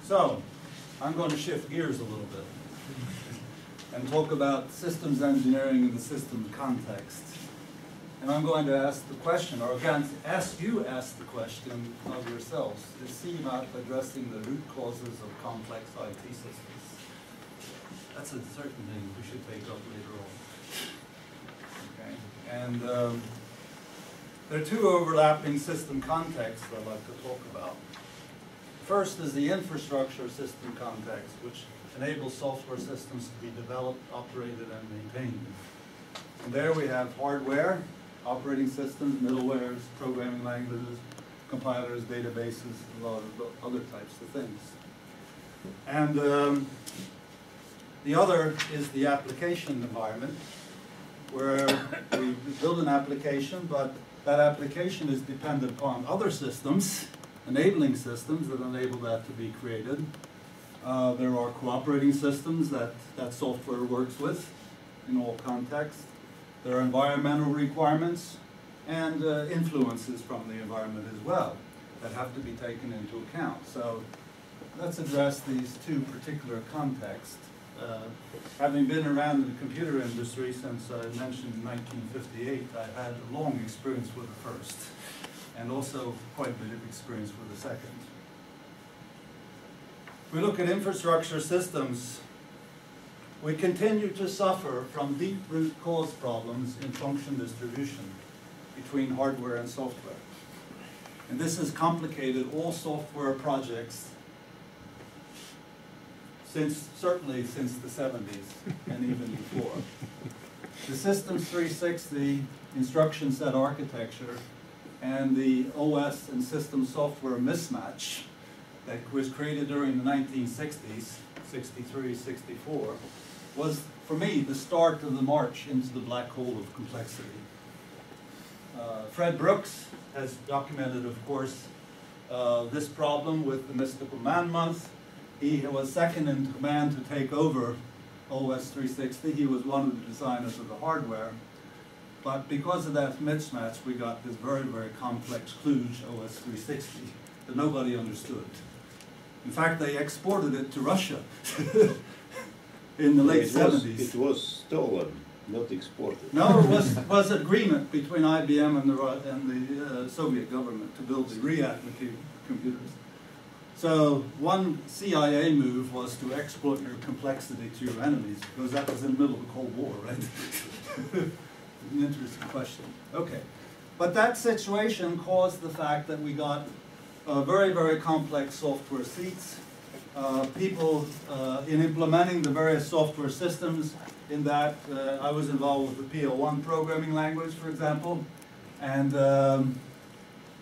So, I'm going to shift gears a little bit and talk about systems engineering in the systems context. And I'm going to ask the question, or again, ask the question of yourselves. Is CMAP addressing the root causes of complex IT systems? That's a certain thing we should take up later on. Okay. And there are two overlapping system contexts I'd like to talk about. First is the infrastructure system context, which enables software systems to be developed, operated, and maintained. And there we have hardware, operating systems, middlewares, programming languages, compilers, databases, a lot of other types of things. And the other is the application environment, where we build an application, but that application is dependent upon other systems, enabling systems that enable that to be created. There are cooperating systems that software works with in all contexts. There are environmental requirements and influences from the environment as well that have to be taken into account. So let's address these two particular contexts. Having been around in the computer industry since I mentioned 1958, I've had a long experience with the first, and also quite a bit of experience with the second. If we look at infrastructure systems, we continue to suffer from deep root cause problems in function distribution between hardware and software. And this has complicated all software projects certainly since the 70s and even before. The Systems 360 instruction set architecture and the OS and system software mismatch that was created during the 1960s, 63, 64, was, for me, the start of the march into the black hole of complexity. Fred Brooks has documented, of course, this problem with the Mystical Man Month. He was second in command to take over OS 360. He was one of the designers of the hardware. But because of that mismatch, we got this very, very complex kludge OS 360 that nobody understood. In fact, they exported it to Russia in the late 70s. It was stolen, not exported. No, it was an agreement between IBM and the Soviet government to build the RIAT computers. So one CIA move was to exploit your complexity to your enemies, because that was in the middle of the Cold War, right? An interesting question. Okay. But that situation caused the fact that we got very, very complex software suites. People in implementing the various software systems in that, I was involved with the PL1 programming language, for example, and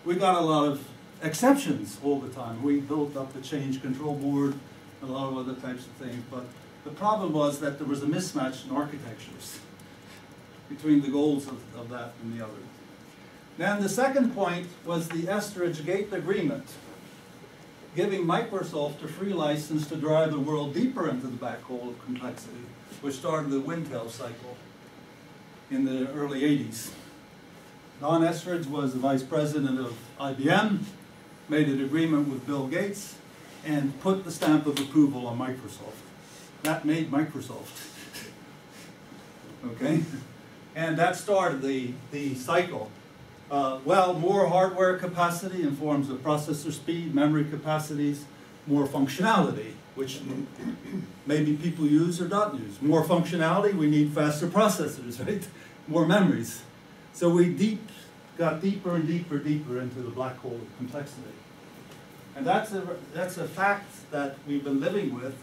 we got a lot of exceptions all the time. We built up the change control board, a lot of other types of things, but the problem was that there was a mismatch in architectures between the goals of that and the other. Then the second point was the Estridge Gate Agreement, giving Microsoft a free license to drive the world deeper into the black hole of complexity, which started the Wintel cycle in the early 80s. Don Estridge was the vice president of IBM, made an agreement with Bill Gates, and put the stamp of approval on Microsoft. That made Microsoft. Okay? And that started the cycle. Well, more hardware capacity in forms of processor speed, memory capacities, more functionality, which maybe people use or don't use. More functionality, we need faster processors, right? More memories. So we got deeper and deeper into the black hole of complexity. And that's a fact that we've been living with.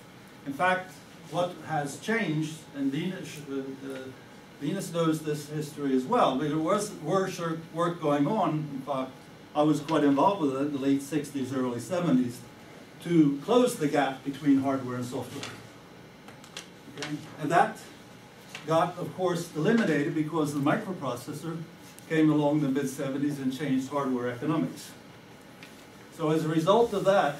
In fact, what has changed, and Venus knows this history as well, there was work going on. In fact, I was quite involved with it in the late 60s, early 70s, to close the gap between hardware and software. Okay? And that got, of course, eliminated because the microprocessor came along in the mid-70s and changed hardware economics. So as a result of that,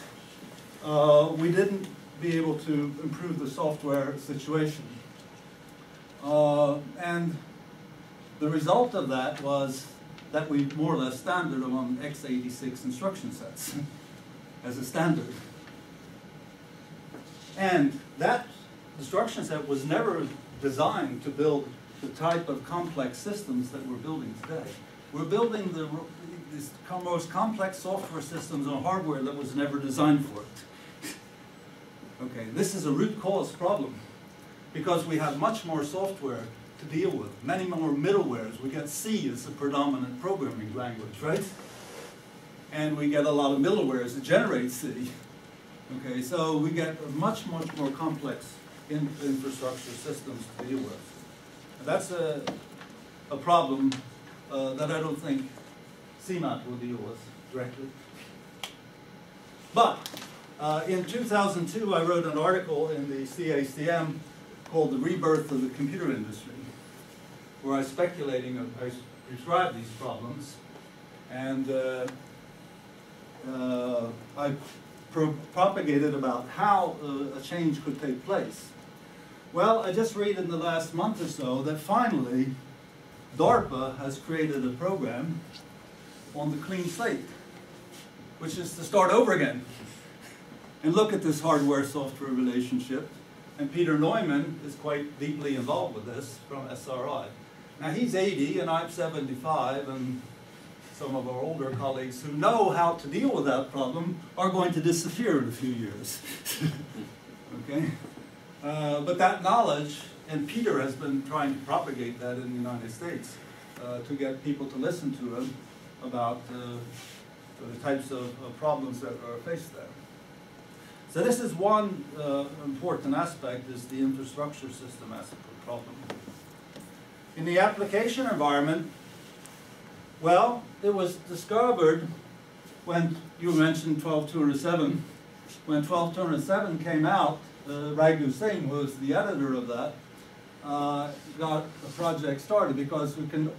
we didn't be able to improve the software situation. And the result of that was that we more or less standard among x86 instruction sets as a standard. And that instruction set was never designed to build the type of complex systems that we're building today. We're building the most complex software systems on hardware that was never designed for it. Okay, this is a root cause problem because we have much more software to deal with, many more middlewares. We get C as the predominant programming language, right? And we get a lot of middlewares that generate C. Okay, so we get much more complex infrastructure systems to deal with. And that's a problem that I don't think CMAT will deal with directly. But in 2002, I wrote an article in the CACM called The Rebirth of the Computer Industry, where I described these problems, and I propagated about how a change could take place. Well, I just read in the last month or so that finally DARPA has created a program on the clean slate, which is to start over again and look at this hardware-software relationship. And Peter Neumann is quite deeply involved with this from SRI. Now he's 80 and I'm 75, and some of our older colleagues who know how to deal with that problem are going to disappear in a few years. Okay? But that knowledge, and Peter has been trying to propagate that in the United States to get people to listen to him about the types of problems that are faced there. So this is one important aspect, is the infrastructure system aspect of the problem. In the application environment, well, it was discovered when you mentioned 12207. When 12207 came out, Raghu Singh, who was the editor of that, got a project started because we can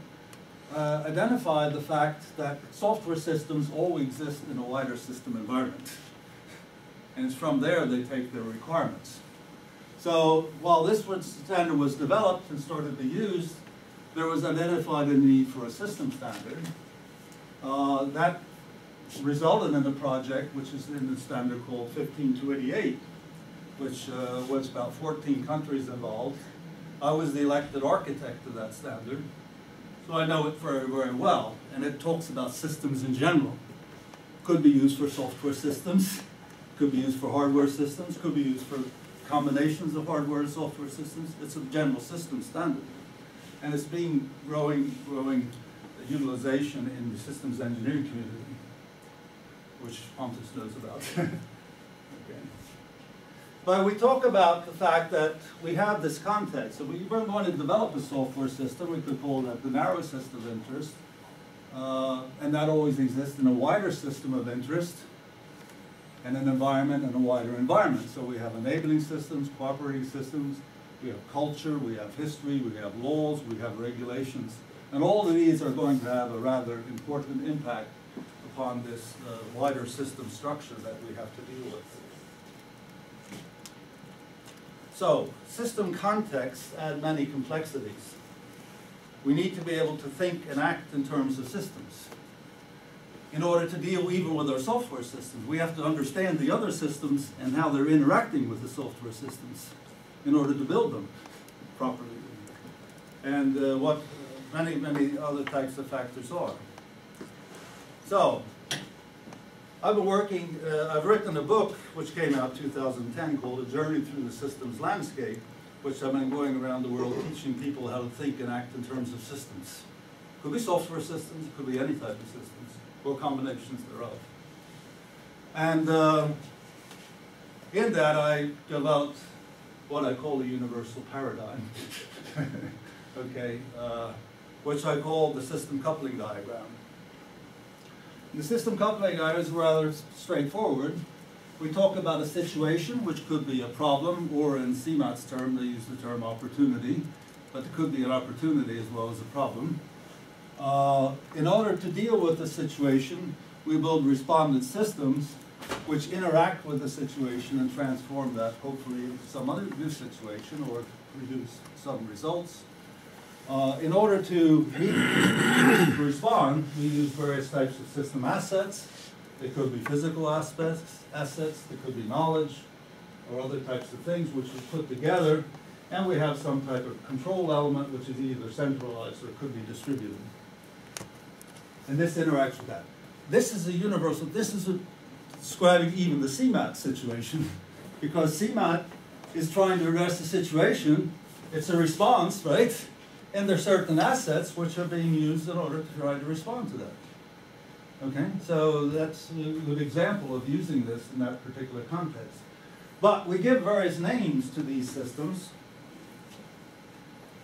identify the fact that software systems always exist in a wider system environment. And it's from there they take their requirements. So while this standard was developed and started to be used, there was identified a need for a system standard. That resulted in a project which is in the standard called 15288, which was about 14 countries involved. I was the elected architect of that standard, so I know it very, very well. And it talks about systems in general. Could be used for software systems, could be used for hardware systems, could be used for combinations of hardware and software systems. It's a general system standard. And it's being growing utilization in the systems engineering community, which Pontus knows about. Okay. But we talk about the fact that we have this context. So we want to develop a software system. We could call that the narrow system of interest. And that always exists in a wider system of interest and an environment and a wider environment. So we have enabling systems, cooperating systems, we have culture, we have history, we have laws, we have regulations. And all of these are going to have a rather important impact upon this wider system structure that we have to deal with. So, system contexts add many complexities. We need to be able to think and act in terms of systems. In order to deal even with our software systems, we have to understand the other systems and how they're interacting with the software systems in order to build them properly. And what many other types of factors are. So, I've been working, I've written a book which came out 2010 called A Journey Through the Systems Landscape, which I've been going around the world teaching people how to think and act in terms of systems. Could be software systems, could be any type of systems, or combinations thereof. And in that I developed what I call the universal paradigm, okay, which I call the system coupling diagram. The system coupling diagram is rather straightforward. We talk about a situation, which could be a problem, or in CMAT's term, they use the term opportunity, but it could be an opportunity as well as a problem. In order to deal with the situation, we build respondent systems which interact with the situation and transform that, hopefully, into some other new situation or produce some results. In order to respond, we use various types of system assets. They could be physical assets, they could be knowledge, or other types of things which we put together, and we have some type of control element which is either centralized or could be distributed. And this interacts with that. This is a universal, this is describing even the CMAT situation, because CMAT is trying to address the situation. It's a response, right? And there are certain assets which are being used in order to try to respond to that. Okay, so that's a good example of using this in that particular context. But we give various names to these systems.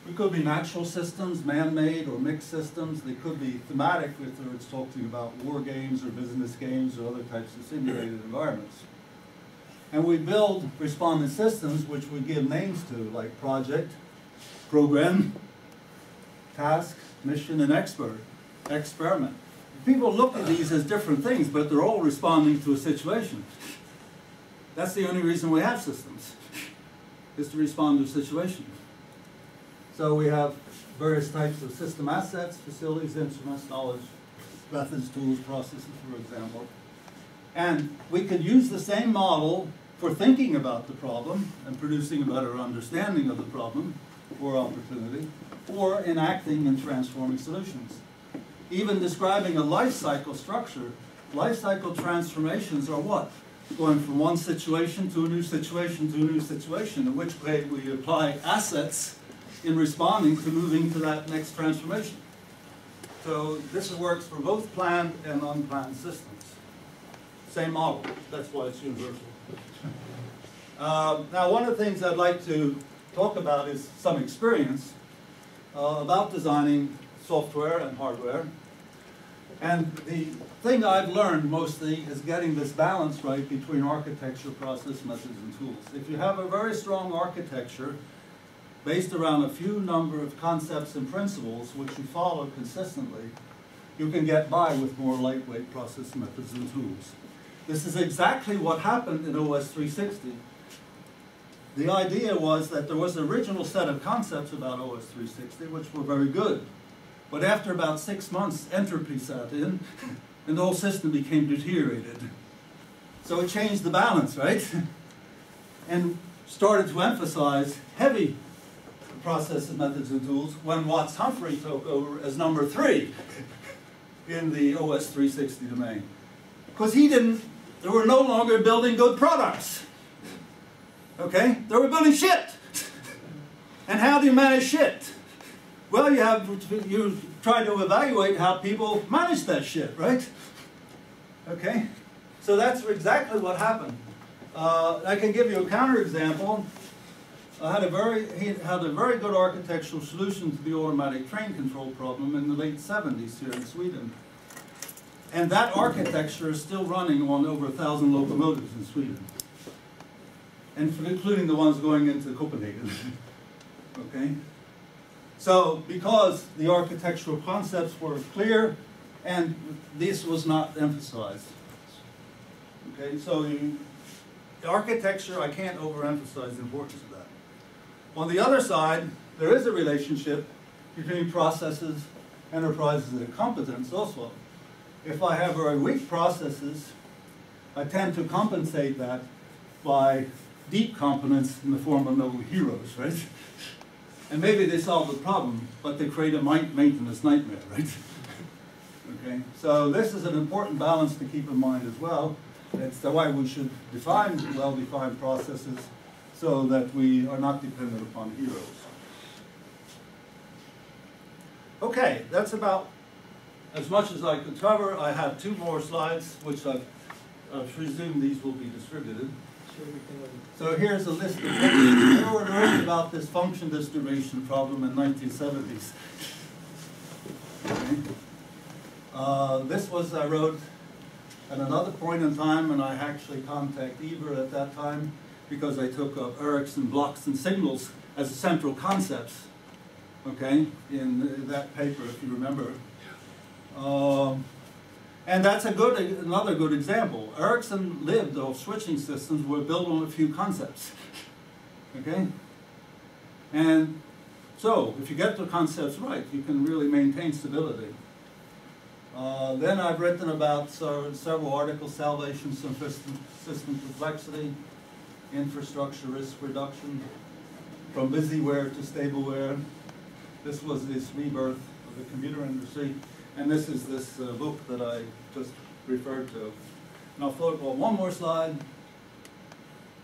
It could be natural systems, man-made, or mixed systems. They could be thematic, whether it's talking about war games or business games or other types of simulated environments. And we build respondent systems which we give names to, like project, program, task, mission, and experiment. People look at these as different things, but they're all responding to a situation. That's the only reason we have systems, is to respond to a situation. So we have various types of system assets, facilities, instruments, knowledge, methods, tools, processes, for example. And we could use the same model for thinking about the problem and producing a better understanding of the problem or opportunity, or enacting and transforming solutions. Even describing a life cycle structure, life cycle transformations are what? Going from one situation to a new situation to a new situation, in which way we apply assets in responding to moving to that next transformation. So this works for both planned and unplanned systems. Same model, that's why it's universal. Now one of the things I'd like to talk about is some experience about designing software and hardware. And the thing I've learned mostly is getting this balance right between architecture, process, methods, and tools. If you have a very strong architecture based around a few number of concepts and principles which you follow consistently, you can get by with more lightweight process methods and tools. This is exactly what happened in OS 360. The idea was that there was an original set of concepts about OS 360 which were very good. But after about 6 months, entropy set in, and the whole system became deteriorated. So it changed the balance, right? And started to emphasize heavy processes, methods, and tools when Watts-Humphrey took over as number 3 in the OS 360 domain. Because they were no longer building good products. Okay? They were building shit. And how do you manage shit? Well, you try to evaluate how people manage that shit, right? Okay? So that's exactly what happened. I can give you a counterexample. He had a very good architectural solution to the automatic train control problem in the late 70s here in Sweden. And that architecture is still running on over 1,000 locomotives in Sweden. And including the ones going into Copenhagen. Okay? So, because the architectural concepts were clear, and this was not emphasized. Okay, so the architecture, I can't overemphasize the importance of that. On the other side, there is a relationship between processes, enterprises, and competence also. If I have very weak processes, I tend to compensate that by deep competence in the form of noble heroes, right? And maybe they solve the problem, but they create a maintenance nightmare, right? Okay, so this is an important balance to keep in mind as well. It's the way we should define well-defined processes so that we are not dependent upon heroes. Okay, that's about as much as I could cover. I have 2 more slides, which I presume these will be distributed. So here's a list of things. There were written about this function distribution problem in 1970s. Okay. This was I wrote at another point in time, and I actually contacted Eber at that time because I took up Ericsson blocks and signals as central concepts. Okay, in that paper, if you remember. And that's another good example. Ericsson lived off switching systems were built on a few concepts. Okay? And so, if you get the concepts right, you can really maintain stability. Then I've written about several articles, salvation, system complexity. infrastructure risk reduction, from busyware to stableware. This was this rebirth of the computer industry, and this is this book that I just referred to. And I'll throw one more slide,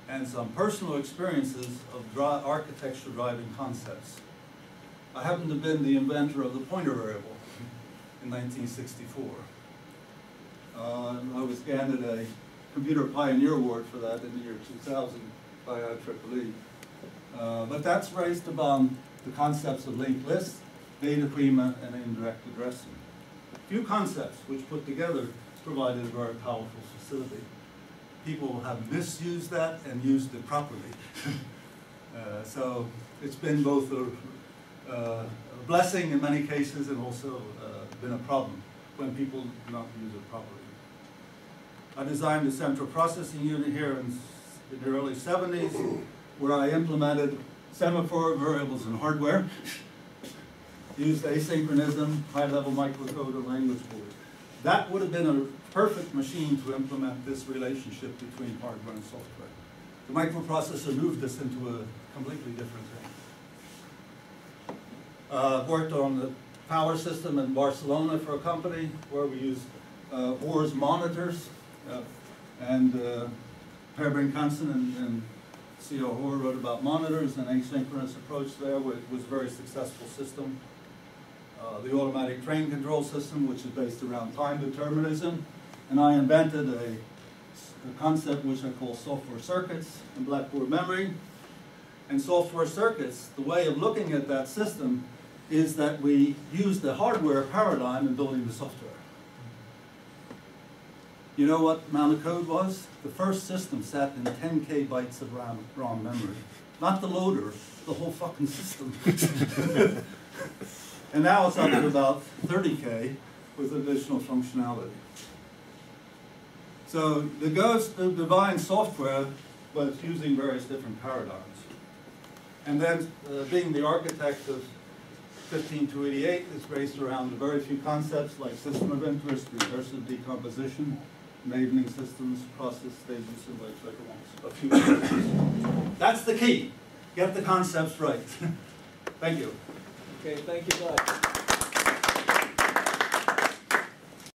and some personal experiences of architecture driving concepts. I happen to have been the inventor of the pointer variable in 1964. I was granted a Computer Pioneer Award for that in the year 2000 by IEEE. But that's based upon the concepts of linked lists, data prima, and indirect addressing. A few concepts which put together provided a very powerful facility. People have misused that and used it properly. So it's been both a blessing in many cases and also been a problem when people do not use it properly. I designed a central processing unit here in the early 70s where I implemented semaphore variables in hardware, used asynchronism, high-level microcode, and language board. That would have been a perfect machine to implement this relationship between hardware and software. The microprocessor moved this into a completely different thing. Worked on the power system in Barcelona for a company where we used Bohr's monitors, and Per Brink-Hansen and C.O. Hoare wrote about monitors and asynchronous approach there. It was a very successful system. The automatic train control system, which is based around time determinism. And I invented a concept which I call software circuits in Blackboard memory. And software circuits, the way of looking at that system is that we use the hardware paradigm in building the software. You know what amount of code was? The first system sat in 10K bytes of ROM memory. Not the loader, the whole fucking system. And now it's up to about 30K with additional functionality. So the ghost of divine software was using various different paradigms. And then being the architect of 15288 is based around very few concepts like system of interest, recursive decomposition, enabling systems, process stages, and a few others. That's the key. Get the concepts right. Thank you. Okay, thank you, guys.